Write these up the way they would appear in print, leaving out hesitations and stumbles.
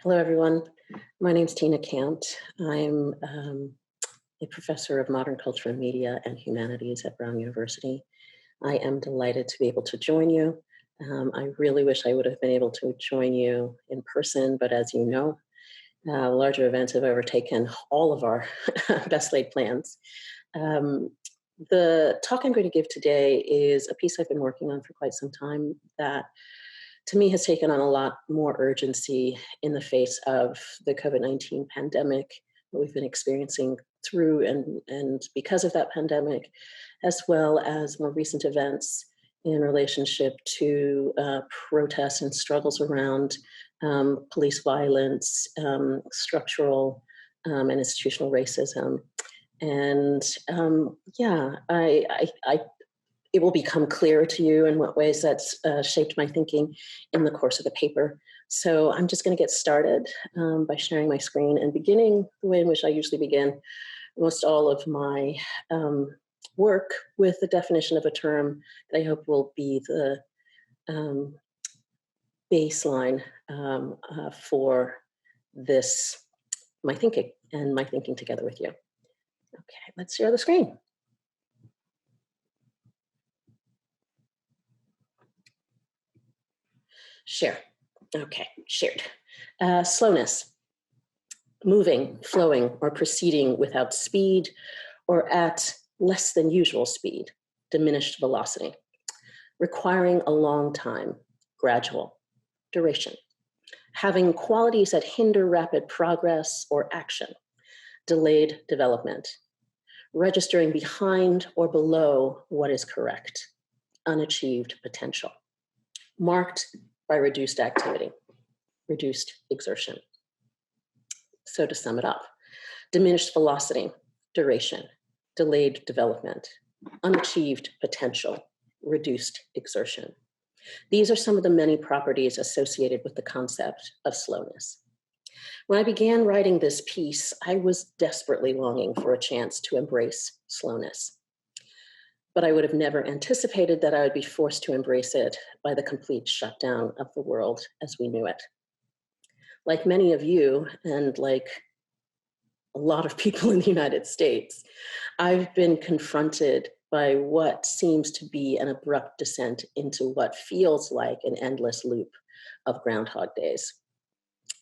Hello, everyone. My name's Tina Campt. I'm a professor of modern culture and media and humanities at Brown University. I am delighted to be able to join you. I really wish I would have been able to join you in person, but as you know, larger events have overtaken all of our best laid plans. The talk I'm going to give today is a piece I've been working on for quite some time that to me has taken on a lot more urgency in the face of the COVID-19 pandemic that we've been experiencing through and because of that pandemic, as well as more recent events in relationship to protests and struggles around police violence, structural and institutional racism. And it will become clearer to you in what ways that's shaped my thinking in the course of the paper. So I'm just going to get started by sharing my screen and beginning the way in which I usually begin most all of my work with the definition of a term that I hope will be the baseline for this, my thinking together with you. Okay, let's share the screen. Share. Okay, shared. Slowness. Moving, flowing, or proceeding without speed or at less than usual speed, diminished velocity. Requiring a long time, gradual. Duration. Having qualities that hinder rapid progress or action. Delayed development. Registering behind or below what is correct. Unachieved potential. Marked by reduced activity, reduced exertion. So to sum it up, diminished velocity, duration, delayed development, unachieved potential, reduced exertion. These are some of the many properties associated with the concept of slowness. When I began writing this piece, I was desperately longing for a chance to embrace slowness. But I would have never anticipated that I would be forced to embrace it by the complete shutdown of the world as we knew it. Like many of you, and like a lot of people in the United States, I've been confronted by what seems to be an abrupt descent into what feels like an endless loop of Groundhog Days.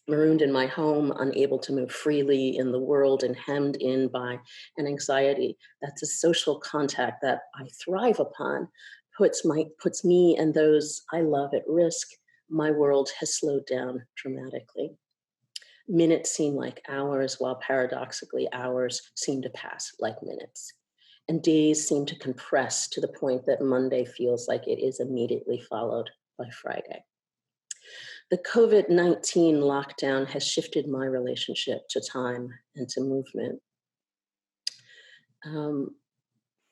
Marooned in my home, unable to move freely in the world and hemmed in by an anxiety that's a social contact that I thrive upon, puts me and those I love at risk. My world has slowed down dramatically. Minutes seem like hours, while paradoxically hours seem to pass like minutes. And days seem to compress to the point that Monday feels like it is immediately followed by Friday. The COVID-19 lockdown has shifted my relationship to time and to movement.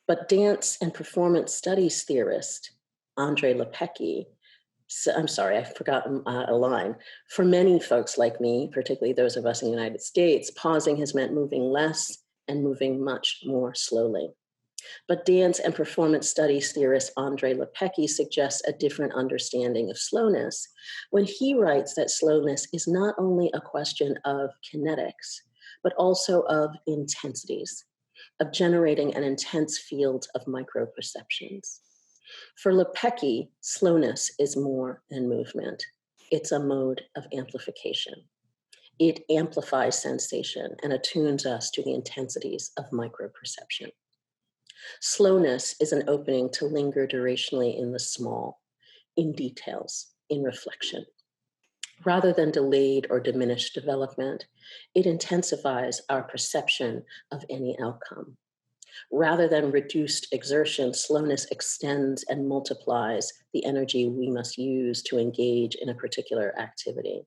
But dance and performance studies theorist Andrei Lepecki, I'm sorry, I forgot a line. For many folks like me, particularly those of us in the United States, pausing has meant moving less and moving much more slowly. But dance and performance studies theorist Andrei Lepecki suggests a different understanding of slowness when he writes that slowness is not only a question of kinetics, but also of intensities, of generating an intense field of micro-perceptions. For Lepecki, slowness is more than movement. It's a mode of amplification. It amplifies sensation and attunes us to the intensities of micro-perception. Slowness is an opening to linger durationally in the small, in details, in reflection. Rather than delayed or diminished development, it intensifies our perception of any outcome. Rather than reduced exertion, slowness extends and multiplies the energy we must use to engage in a particular activity.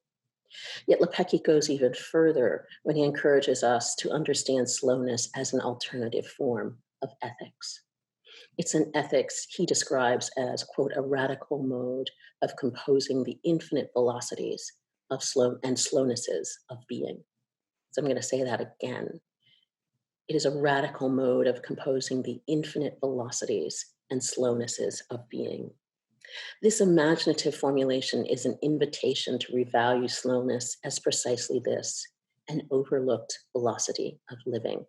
Yet Lepecki goes even further when he encourages us to understand slowness as an alternative form of ethics. It's an ethics he describes as, quote, a radical mode of composing the infinite velocities of slownesses of being. So I'm going to say that again. It is a radical mode of composing the infinite velocities and slownesses of being. This imaginative formulation is an invitation to revalue slowness as precisely this, an overlooked velocity of living.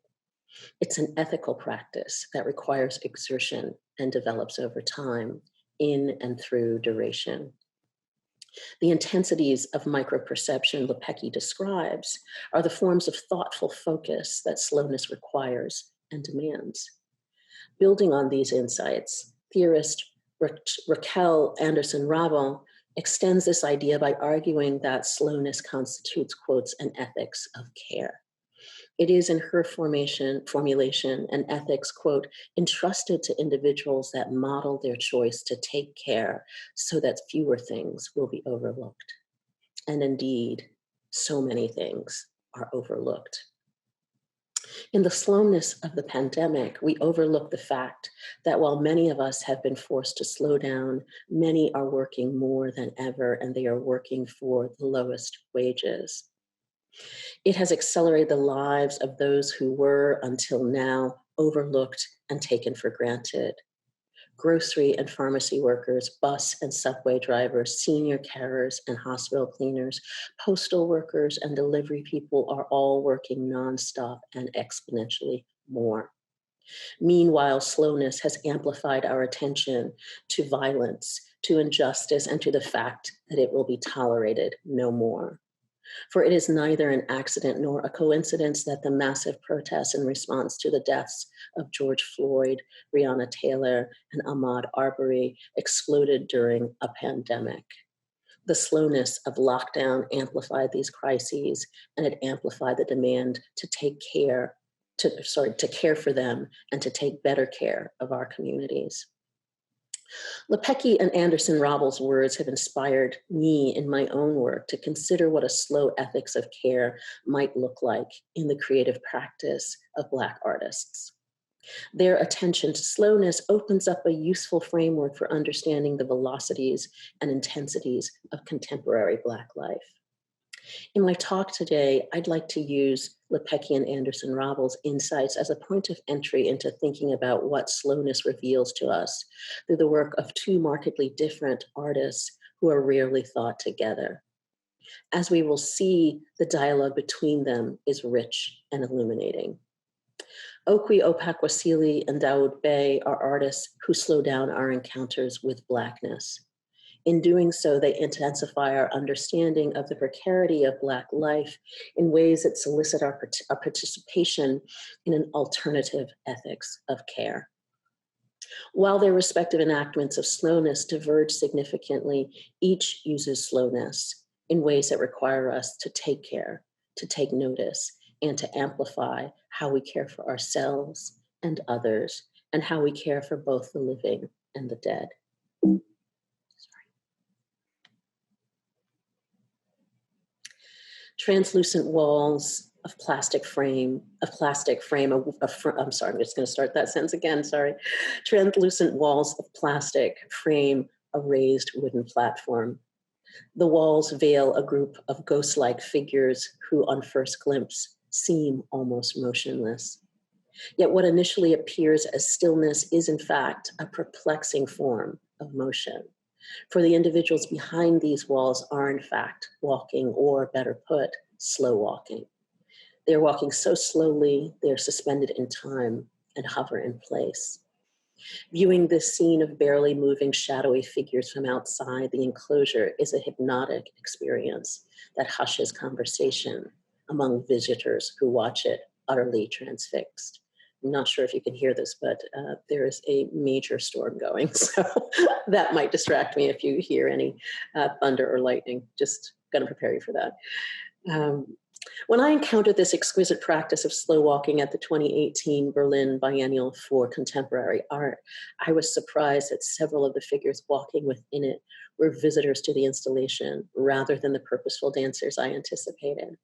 It's an ethical practice that requires exertion and develops over time, in and through duration. The intensities of microperception Lepecki describes are the forms of thoughtful focus that slowness requires and demands. Building on these insights, theorist Raquel Anderson-Rabel extends this idea by arguing that slowness constitutes, quotes, an ethics of care. It is in her formulation an ethics, quote, entrusted to individuals that model their choice to take care so that fewer things will be overlooked. And indeed, so many things are overlooked. In the slowness of the pandemic, we overlook the fact that while many of us have been forced to slow down, many are working more than ever, and they are working for the lowest wages. It has accelerated the lives of those who were, until now, overlooked and taken for granted. Grocery and pharmacy workers, bus and subway drivers, senior carers and hospital cleaners, postal workers and delivery people are all working nonstop and exponentially more. Meanwhile, slowness has amplified our attention to violence, to injustice, and to the fact that it will be tolerated no more. For it is neither an accident nor a coincidence that the massive protests in response to the deaths of George Floyd, Breonna Taylor, and Ahmaud Arbery exploded during a pandemic. The slowness of lockdown amplified these crises, and it amplified the demand to care for them and to take better care of our communities. Lepecki and Anderson-Rabel's words have inspired me in my own work to consider what a slow ethics of care might look like in the creative practice of Black artists. Their attention to slowness opens up a useful framework for understanding the velocities and intensities of contemporary Black life. In my talk today, I'd like to use Lepecki and Anderson-Rabel's insights as a point of entry into thinking about what slowness reveals to us through the work of two markedly different artists who are rarely thought together. As we will see, the dialogue between them is rich and illuminating. Okwe Opakwasili and Daoud Bey are artists who slow down our encounters with Blackness. In doing so, they intensify our understanding of the precarity of Black life in ways that solicit our participation in an alternative ethics of care. While their respective enactments of slowness diverge significantly, each uses slowness in ways that require us to take care, to take notice, and to amplify how we care for ourselves and others, and how we care for both the living and the dead. Translucent walls of plastic frame, I'm sorry, I'm just gonna start that sentence again, sorry. Translucent walls of plastic frame a raised wooden platform. The walls veil a group of ghost-like figures who on first glimpse seem almost motionless. Yet what initially appears as stillness is in fact a perplexing form of motion. For the individuals behind these walls are in fact walking, or better put, slow walking. They're walking so slowly, they're suspended in time and hover in place. Viewing this scene of barely moving shadowy figures from outside the enclosure is a hypnotic experience that hushes conversation among visitors who watch it utterly transfixed. I'm not sure if you can hear this, but there is a major storm going, so that might distract me if you hear any thunder or lightning. Just gonna prepare you for that. When I encountered this exquisite practice of slow walking at the 2018 Berlin Biennial for Contemporary Art, I was surprised that several of the figures walking within it were visitors to the installation rather than the purposeful dancers I anticipated.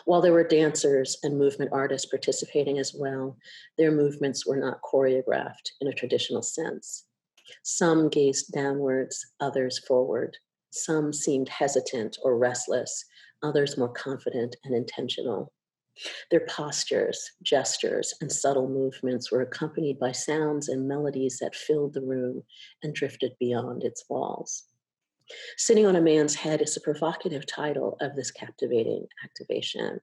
While there were dancers and movement artists participating as well, their movements were not choreographed in a traditional sense. Some gazed downwards, others forward. Some seemed hesitant or restless, others more confident and intentional. Their postures, gestures, and subtle movements were accompanied by sounds and melodies that filled the room and drifted beyond its walls. Sitting on a Man's Head is a provocative title of this captivating activation.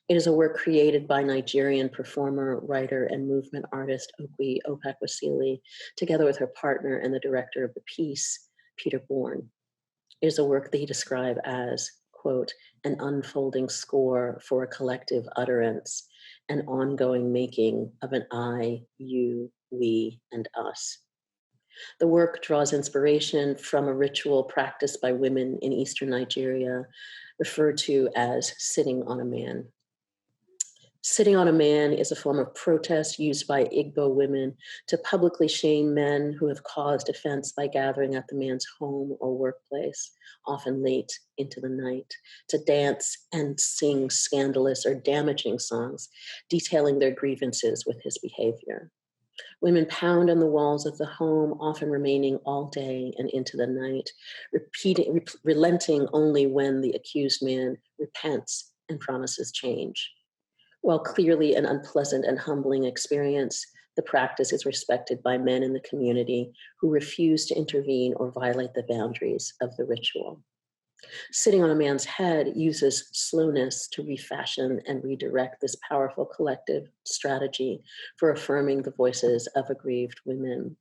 It is a work created by Nigerian performer, writer, and movement artist Okwe Opakwasili, together with her partner and the director of the piece, Peter Bourne. It is a work that he described as, quote, an unfolding score for a collective utterance, an ongoing making of an I, you, we, and us. The work draws inspiration from a ritual practiced by women in Eastern Nigeria, referred to as sitting on a man. Sitting on a man is a form of protest used by Igbo women to publicly shame men who have caused offense by gathering at the man's home or workplace, often late into the night, to dance and sing scandalous or damaging songs detailing their grievances with his behavior. Women pound on the walls of the home, often remaining all day and into the night, relenting only when the accused man repents and promises change. While clearly an unpleasant and humbling experience, the practice is respected by men in the community who refuse to intervene or violate the boundaries of the ritual. Sitting on a Man's Head uses slowness to refashion and redirect this powerful collective strategy for affirming the voices of aggrieved women.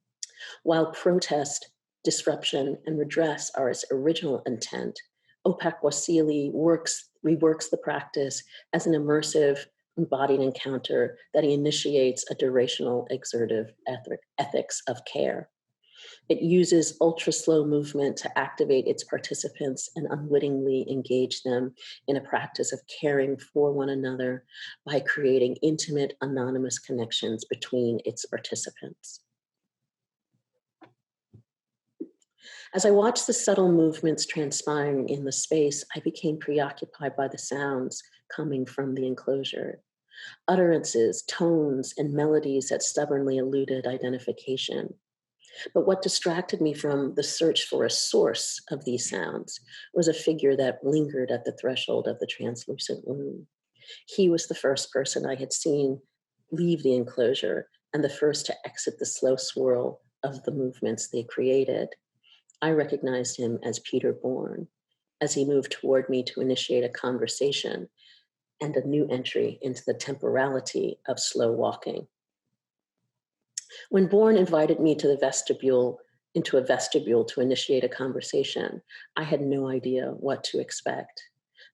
While protest, disruption, and redress are its original intent, Opakwasili reworks the practice as an immersive, embodied encounter that initiates a durational exertive ethics of care. It uses ultra-slow movement to activate its participants and unwittingly engage them in a practice of caring for one another by creating intimate, anonymous connections between its participants. As I watched the subtle movements transpiring in the space, I became preoccupied by the sounds coming from the enclosure. Utterances, tones, and melodies that stubbornly eluded identification. But what distracted me from the search for a source of these sounds was a figure that lingered at the threshold of the translucent room. He was the first person I had seen leave the enclosure and the first to exit the slow swirl of the movements they created. I recognized him as Peter Bourne as he moved toward me to initiate a conversation and a new entry into the temporality of slow walking. When Bourne invited me to into a vestibule to initiate a conversation, I had no idea what to expect.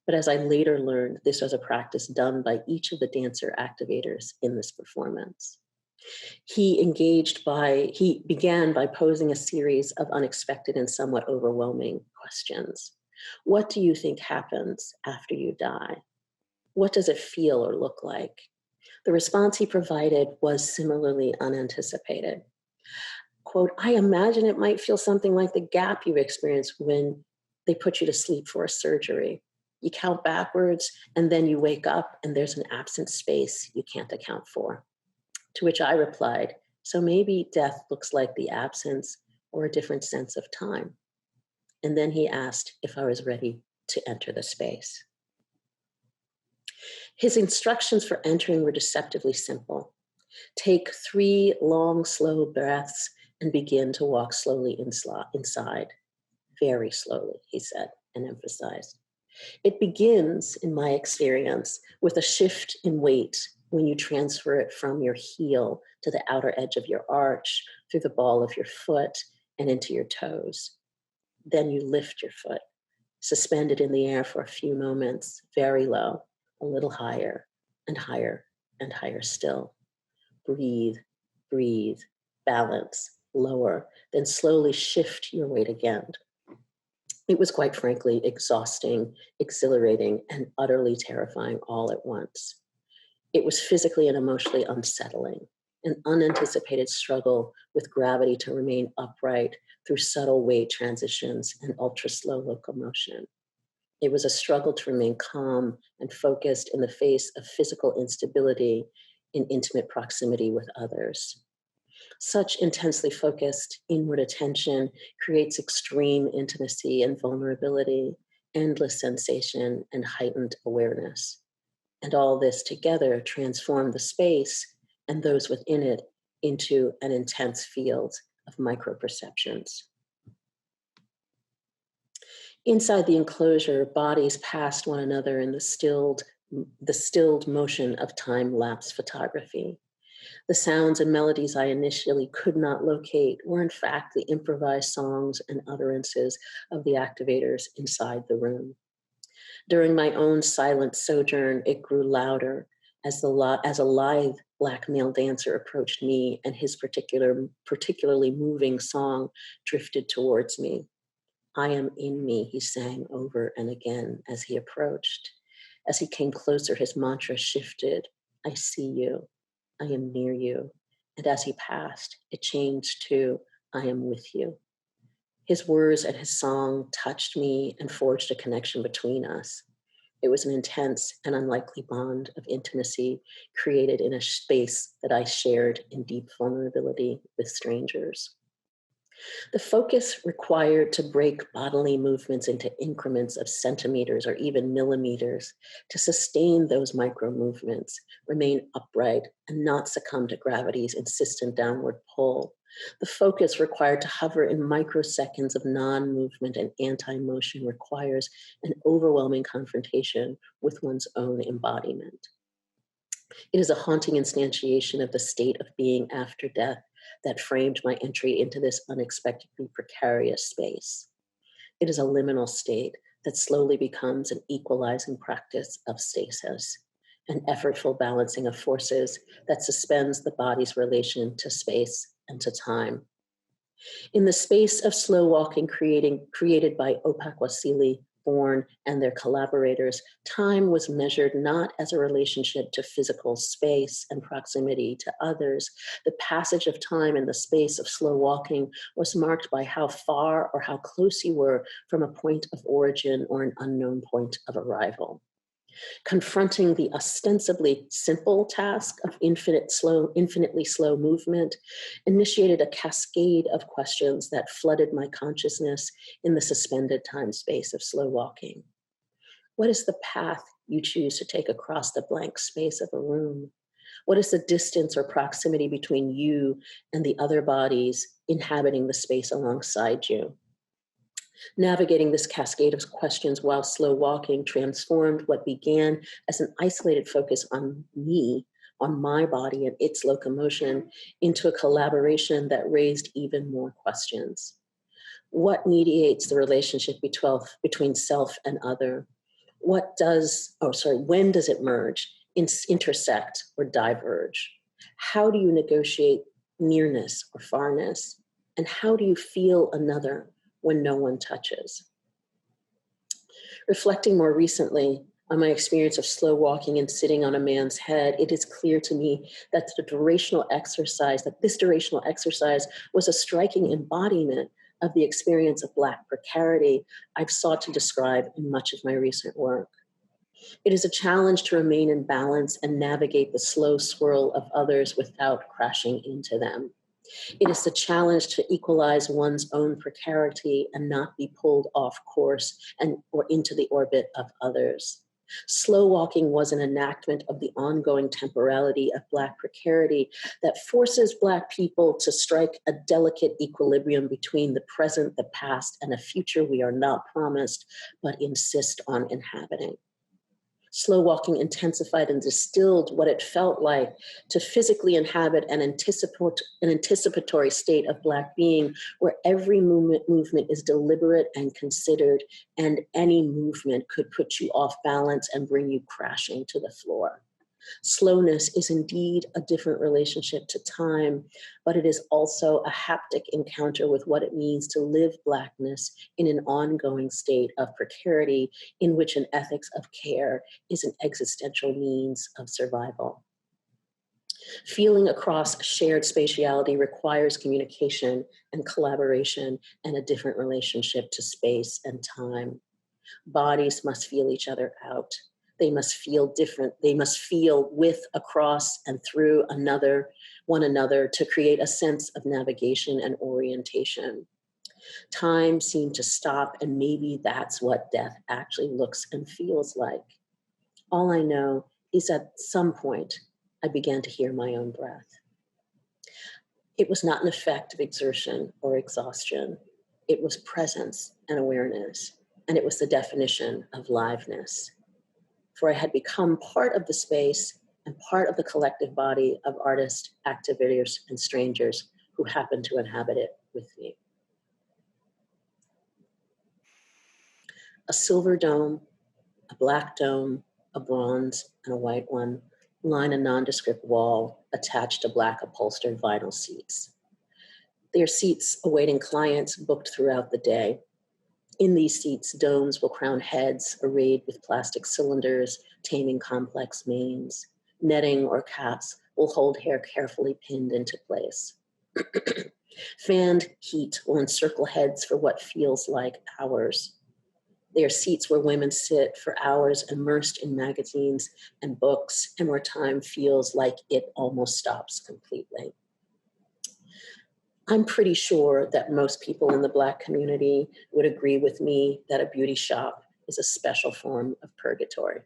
But as I later learned, this was a practice done by each of the dancer activators in this performance. He began by posing a series of unexpected and somewhat overwhelming questions. What do you think happens after you die? What does it feel or look like? The response he provided was similarly unanticipated. Quote, I imagine it might feel something like the gap you experience when they put you to sleep for a surgery. You count backwards and then you wake up and there's an absent space you can't account for. To which I replied, so maybe death looks like the absence or a different sense of time. And then he asked if I was ready to enter the space. His instructions for entering were deceptively simple. Take 3 long, slow breaths and begin to walk slowly inside. Very slowly, he said and emphasized. It begins, in my experience, with a shift in weight when you transfer it from your heel to the outer edge of your arch, through the ball of your foot, and into your toes. Then you lift your foot, suspend it in the air for a few moments, very low, a little higher and higher and higher still. Breathe, breathe, balance, lower, then slowly shift your weight again. It was quite frankly exhausting, exhilarating, and utterly terrifying all at once. It was physically and emotionally unsettling, an unanticipated struggle with gravity to remain upright through subtle weight transitions and ultra-slow locomotion. It was a struggle to remain calm and focused in the face of physical instability in intimate proximity with others. Such intensely focused inward attention creates extreme intimacy and vulnerability, endless sensation, and heightened awareness. And all this together transformed the space and those within it into an intense field of microperceptions. Inside the enclosure, bodies passed one another in the stilled motion of time-lapse photography. The sounds and melodies I initially could not locate were in fact the improvised songs and utterances of the activators inside the room. During my own silent sojourn, it grew louder as a lithe Black male dancer approached me and his particularly moving song drifted towards me. I am in me, he sang over and again as he approached. As he came closer, his mantra shifted. I see you. I am near you. And as he passed, it changed to, I am with you. His words and his song touched me and forged a connection between us. It was an intense and unlikely bond of intimacy created in a space that I shared in deep vulnerability with strangers. The focus required to break bodily movements into increments of centimeters or even millimeters to sustain those micro movements, remain upright, and not succumb to gravity's insistent downward pull. The focus required to hover in microseconds of non-movement and anti-motion requires an overwhelming confrontation with one's own embodiment. It is a haunting instantiation of the state of being after death that framed my entry into this unexpectedly precarious space. It is a liminal state that slowly becomes an equalizing practice of stasis, an effortful balancing of forces that suspends the body's relation to space and to time. In the space of slow walking created by Opak Wasili, Born, and their collaborators, time was measured not as a relationship to physical space and proximity to others. The passage of time in the space of slow walking was marked by how far or how close you were from a point of origin or an unknown point of arrival. Confronting the ostensibly simple task of infinitely slow movement initiated a cascade of questions that flooded my consciousness in the suspended time space of slow walking. What is the path you choose to take across the blank space of a room? What is the distance or proximity between you and the other bodies inhabiting the space alongside you? Navigating this cascade of questions while slow walking transformed what began as an isolated focus on me, on my body and its locomotion, into a collaboration that raised even more questions. What mediates the relationship between self and other? When does it merge, intersect, or diverge? How do you negotiate nearness or farness? And how do you feel another when no one touches? Reflecting more recently on my experience of slow walking and sitting on a man's head, it is clear to me that this durational exercise was a striking embodiment of the experience of Black precarity I've sought to describe in much of my recent work. It is a challenge to remain in balance and navigate the slow swirl of others without crashing into them. It is the challenge to equalize one's own precarity and not be pulled off course or into the orbit of others. Slow walking was an enactment of the ongoing temporality of Black precarity that forces Black people to strike a delicate equilibrium between the present, the past, and a future we are not promised, but insist on inhabiting. Slow walking intensified and distilled what it felt like to physically inhabit an anticipatory state of Black being where every movement is deliberate and considered, and any movement could put you off balance and bring you crashing to the floor. Slowness is indeed a different relationship to time, but it is also a haptic encounter with what it means to live Blackness in an ongoing state of precarity in which an ethics of care is an existential means of survival. Feeling across shared spatiality requires communication and collaboration and a different relationship to space and time. Bodies must feel each other out. They must feel different. They must feel with, across, and through one another to create a sense of navigation and orientation. Time seemed to stop, and maybe that's what death actually looks and feels like. All I know is at some point, I began to hear my own breath. It was not an effect of exertion or exhaustion. It was presence and awareness, and it was the definition of liveness. For I had become part of the space and part of the collective body of artists, activators, and strangers who happened to inhabit it with me. A silver dome, a black dome, a bronze, and a white one line a nondescript wall attached to black upholstered vinyl seats. They are seats awaiting clients booked throughout the day. In these seats, domes will crown heads arrayed with plastic cylinders, taming complex manes. Netting or caps will hold hair carefully pinned into place. Fanned heat will encircle heads for what feels like hours. They are seats where women sit for hours immersed in magazines and books, and where time feels like it almost stops completely. I'm pretty sure that most people in the Black community would agree with me that a beauty shop is a special form of purgatory.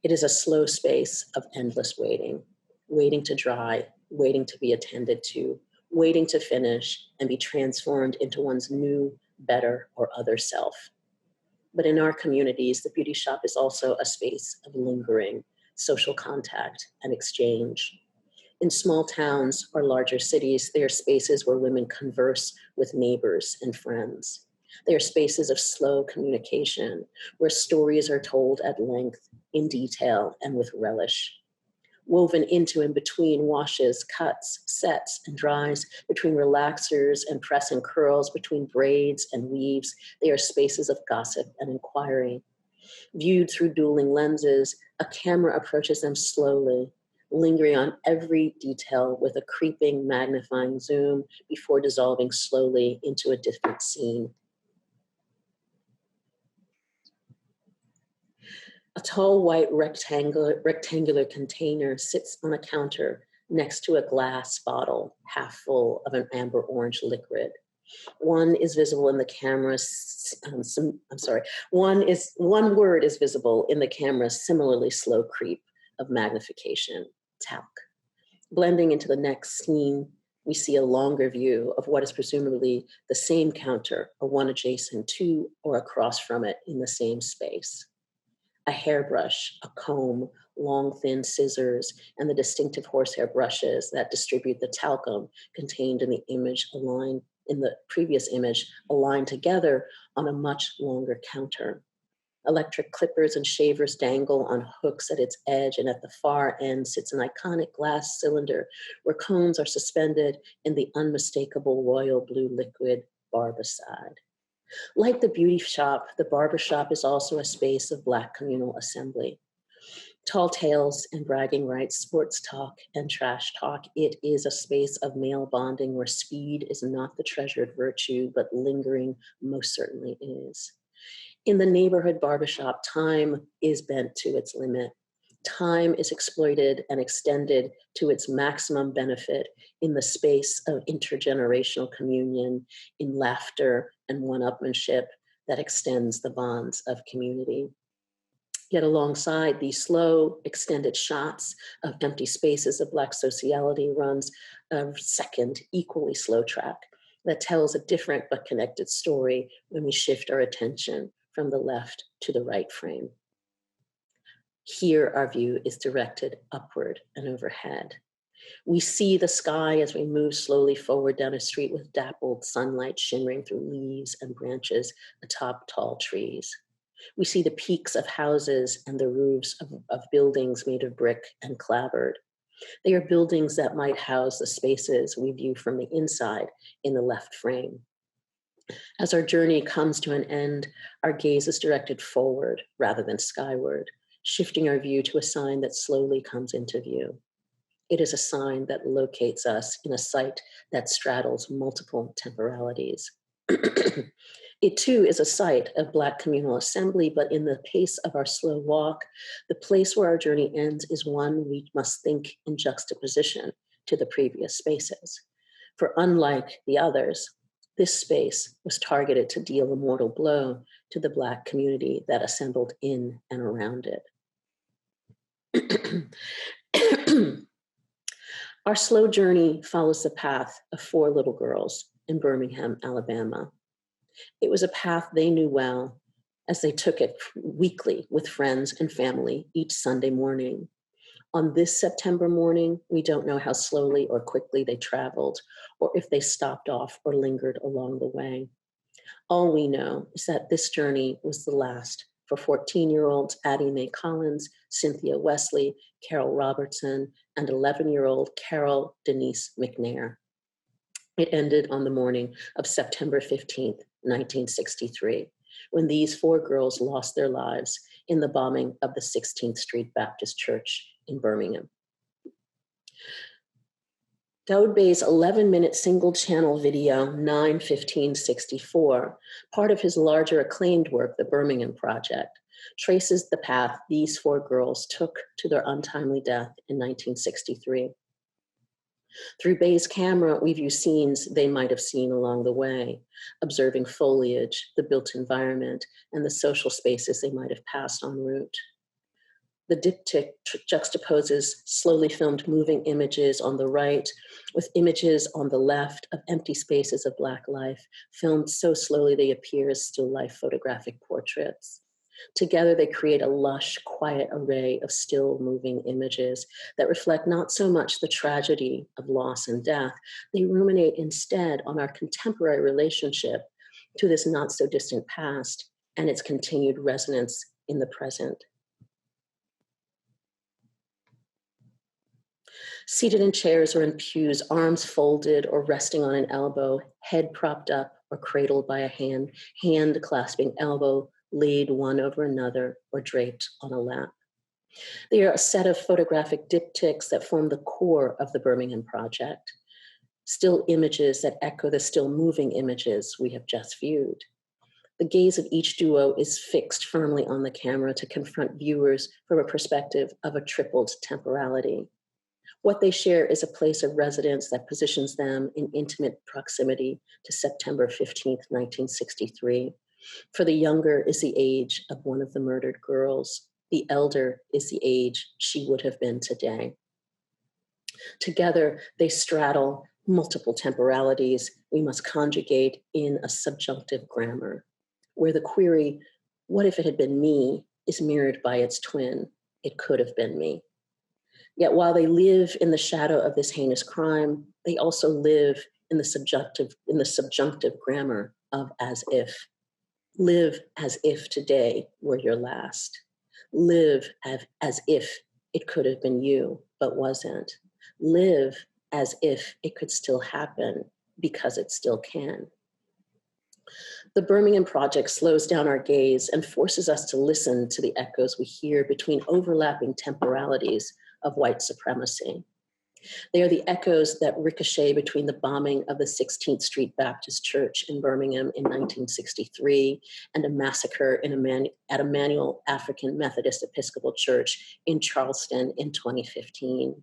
It is a slow space of endless waiting, waiting to dry, waiting to be attended to, waiting to finish and be transformed into one's new, better, or other self. But in our communities, the beauty shop is also a space of lingering, social contact, and exchange. In small towns or larger cities, they are spaces where women converse with neighbors and friends. They are spaces of slow communication, where stories are told at length, in detail, and with relish. Woven into and between washes, cuts, sets, and dries, between relaxers and press and curls, between braids and weaves, they are spaces of gossip and inquiry. Viewed through dueling lenses, a camera approaches them slowly, lingering on every detail with a creeping, magnifying zoom before dissolving slowly into a different scene. A tall white rectangular container sits on a counter next to a glass bottle half full of an amber orange liquid. One is visible in the camera's, one word is visible in the camera's similarly slow creep of magnification, talc. Blending into the next scene, we see a longer view of what is presumably the same counter or one adjacent to or across from it in the same space. A hairbrush, a comb, long thin scissors, and the distinctive horsehair brushes that distribute the talcum contained in the image aligned in the previous image aligned together on a much longer counter. Electric clippers and shavers dangle on hooks at its edge, and at the far end sits an iconic glass cylinder where combs are suspended in the unmistakable royal blue liquid barbicide. Like the beauty shop, the barbershop is also a space of Black communal assembly. Tall tales and bragging rights, sports talk and trash talk. It is a space of male bonding where speed is not the treasured virtue, but lingering most certainly is. In the neighborhood barbershop, time is bent to its limit. Time is exploited and extended to its maximum benefit in the space of intergenerational communion, in laughter and one-upmanship that extends the bonds of community. Yet alongside these slow, extended shots of empty spaces of Black sociality runs a second, equally slow track that tells a different but connected story when we shift our attention from the left to the right frame. Here, our view is directed upward and overhead. We see the sky as we move slowly forward down a street with dappled sunlight shimmering through leaves and branches atop tall trees. We see the peaks of houses and the roofs of buildings made of brick and clapboard. They are buildings that might house the spaces we view from the inside in the left frame. As our journey comes to an end, our gaze is directed forward rather than skyward, shifting our view to a sign that slowly comes into view. It is a sign that locates us in a site that straddles multiple temporalities. It too is a site of Black communal assembly, but in the pace of our slow walk, the place where our journey ends is one we must think in juxtaposition to the previous spaces. For unlike the others, this space was targeted to deal a mortal blow to the Black community that assembled in and around it. Our slow journey follows the path of 4 little girls in Birmingham, Alabama. It was a path they knew well, as they took it weekly with friends and family each Sunday morning. On this September morning, we don't know how slowly or quickly they traveled, or if they stopped off or lingered along the way. All we know is that this journey was the last for 14-year-olds Addie Mae Collins, Cynthia Wesley, Carol Robertson, and 11-year-old Carol Denise McNair. It ended on the morning of September 15th, 1963, when these 4 girls lost their lives in the bombing of the 16th Street Baptist Church in Birmingham. Daoud Bey's 11-minute single-channel video, 9/15/64, part of his larger acclaimed work, The Birmingham Project, traces the path these 4 girls took to their untimely death in 1963. Through Bey's camera, we view scenes they might have seen along the way, observing foliage, the built environment, and the social spaces they might have passed en route. The diptych juxtaposes slowly filmed moving images on the right with images on the left of empty spaces of Black life, filmed so slowly they appear as still life photographic portraits. Together, they create a lush, quiet array of still moving images that reflect not so much the tragedy of loss and death, they ruminate instead on our contemporary relationship to this not so distant past and its continued resonance in the present. Seated in chairs or in pews, arms folded or resting on an elbow, head propped up or cradled by a hand clasping elbow, laid one over another or draped on a lap. They are a set of photographic diptychs that form the core of the Birmingham Project, still images that echo the still moving images we have just viewed. The gaze of each duo is fixed firmly on the camera to confront viewers from a perspective of a tripled temporality. What they share is a place of residence that positions them in intimate proximity to September 15th, 1963. For the younger is the age of one of the murdered girls. The elder is the age she would have been today. Together, they straddle multiple temporalities we must conjugate in a subjunctive grammar, where the query, what if it had been me, is mirrored by its twin, it could have been me. Yet while they live in the shadow of this heinous crime, they also live in the subjunctive grammar of as if. Live as if today were your last. Live as if it could have been you, but wasn't. Live as if it could still happen because it still can. The Birmingham Project slows down our gaze and forces us to listen to the echoes we hear between overlapping temporalities of white supremacy. They are the echoes that ricochet between the bombing of the 16th Street Baptist Church in Birmingham in 1963 and a massacre at Emmanuel African Methodist Episcopal Church in Charleston in 2015.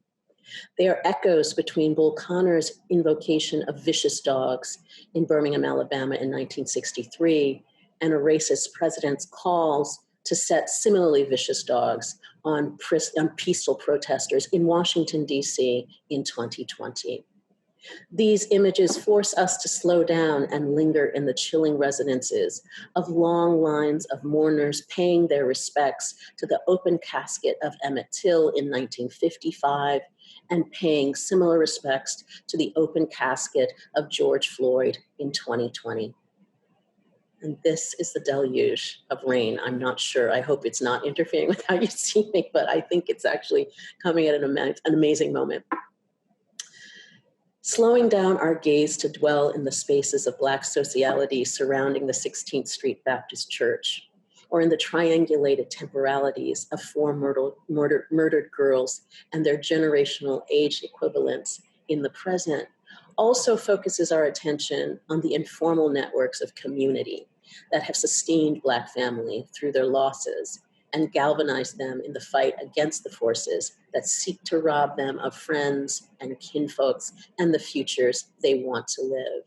They are echoes between Bull Connor's invocation of vicious dogs in Birmingham, Alabama in 1963 and a racist president's calls to set similarly vicious dogs on peaceful protesters in Washington, D.C. in 2020. These images force us to slow down and linger in the chilling resonances of long lines of mourners paying their respects to the open casket of Emmett Till in 1955 and paying similar respects to the open casket of George Floyd in 2020. And this is the deluge of rain. I'm not sure. I hope it's not interfering with how you see me, but I think it's actually coming at an amazing moment. Slowing down our gaze to dwell in the spaces of Black sociality surrounding the 16th Street Baptist Church, or in the triangulated temporalities of 4 murdered girls and their generational age equivalents in the present, also focuses our attention on the informal networks of community that have sustained Black family through their losses and galvanized them in the fight against the forces that seek to rob them of friends and kinfolks and the futures they want to live.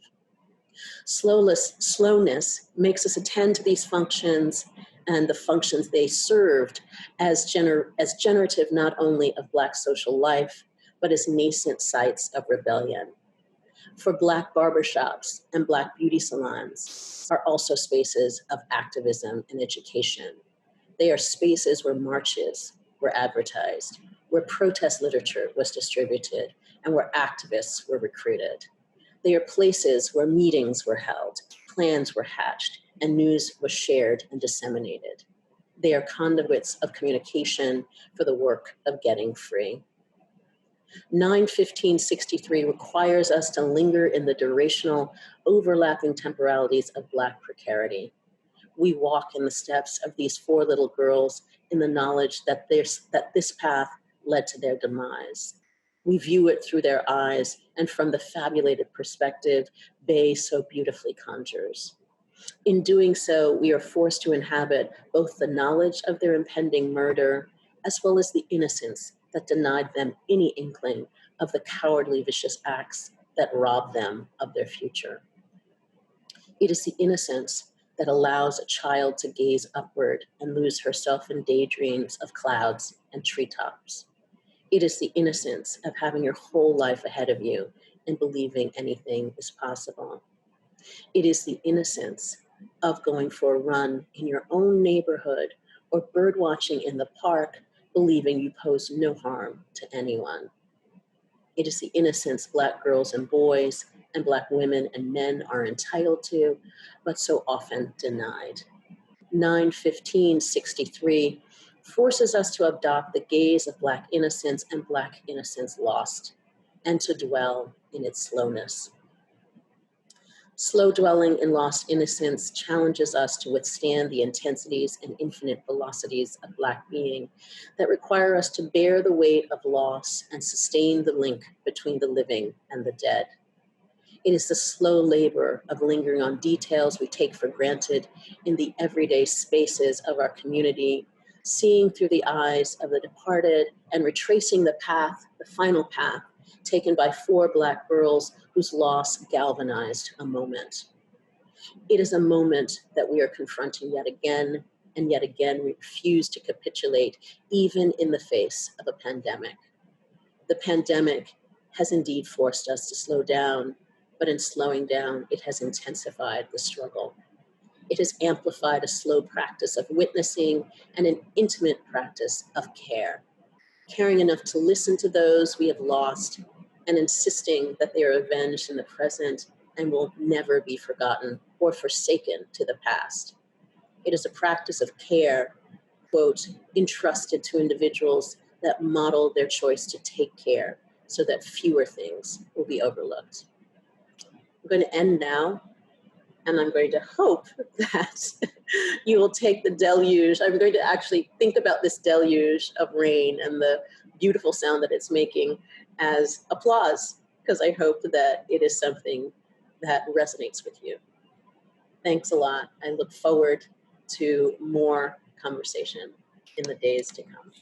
Slowness makes us attend to these functions and the functions they served as generative not only of Black social life, but as nascent sites of rebellion. For Black barbershops and Black beauty salons are also spaces of activism and education. They are spaces where marches were advertised, where protest literature was distributed, and where activists were recruited. They are places where meetings were held, plans were hatched, and news was shared and disseminated. They are conduits of communication for the work of getting free. 9/15/63 requires us to linger in the durational, overlapping temporalities of Black precarity. We walk in the steps of these four little girls in the knowledge that this path led to their demise. We view it through their eyes and from the fabulated perspective Bay so beautifully conjures. In doing so, we are forced to inhabit both the knowledge of their impending murder as well as the innocence that denied them any inkling of the cowardly, vicious acts that robbed them of their future. It is the innocence that allows a child to gaze upward and lose herself in daydreams of clouds and treetops. It is the innocence of having your whole life ahead of you and believing anything is possible. It is the innocence of going for a run in your own neighborhood or bird watching in the park, believing you pose no harm to anyone. It is the innocence Black girls and boys and Black women and men are entitled to, but so often denied. 9/15/63 forces us to adopt the gaze of Black innocence and Black innocence lost, and to dwell in its slowness. Slow dwelling in lost innocence challenges us to withstand the intensities and infinite velocities of Black being that require us to bear the weight of loss and sustain the link between the living and the dead. It is the slow labor of lingering on details we take for granted in the everyday spaces of our community, seeing through the eyes of the departed and retracing the path, the final path, taken by four Black girls whose loss galvanized a moment. It is a moment that we are confronting yet again, and yet again we refuse to capitulate, even in the face of a pandemic. The pandemic has indeed forced us to slow down, but in slowing down, it has intensified the struggle. It has amplified a slow practice of witnessing and an intimate practice of care, caring enough to listen to those we have lost and insisting that they are avenged in the present and will never be forgotten or forsaken to the past. It is a practice of care, quote, entrusted to individuals that model their choice to take care so that fewer things will be overlooked. I'm going to end now, and I'm going to hope that you will take the deluge. I'm going to actually think about this deluge of rain and the beautiful sound that it's making as applause, because I hope that it is something that resonates with you. Thanks a lot. I look forward to more conversation in the days to come.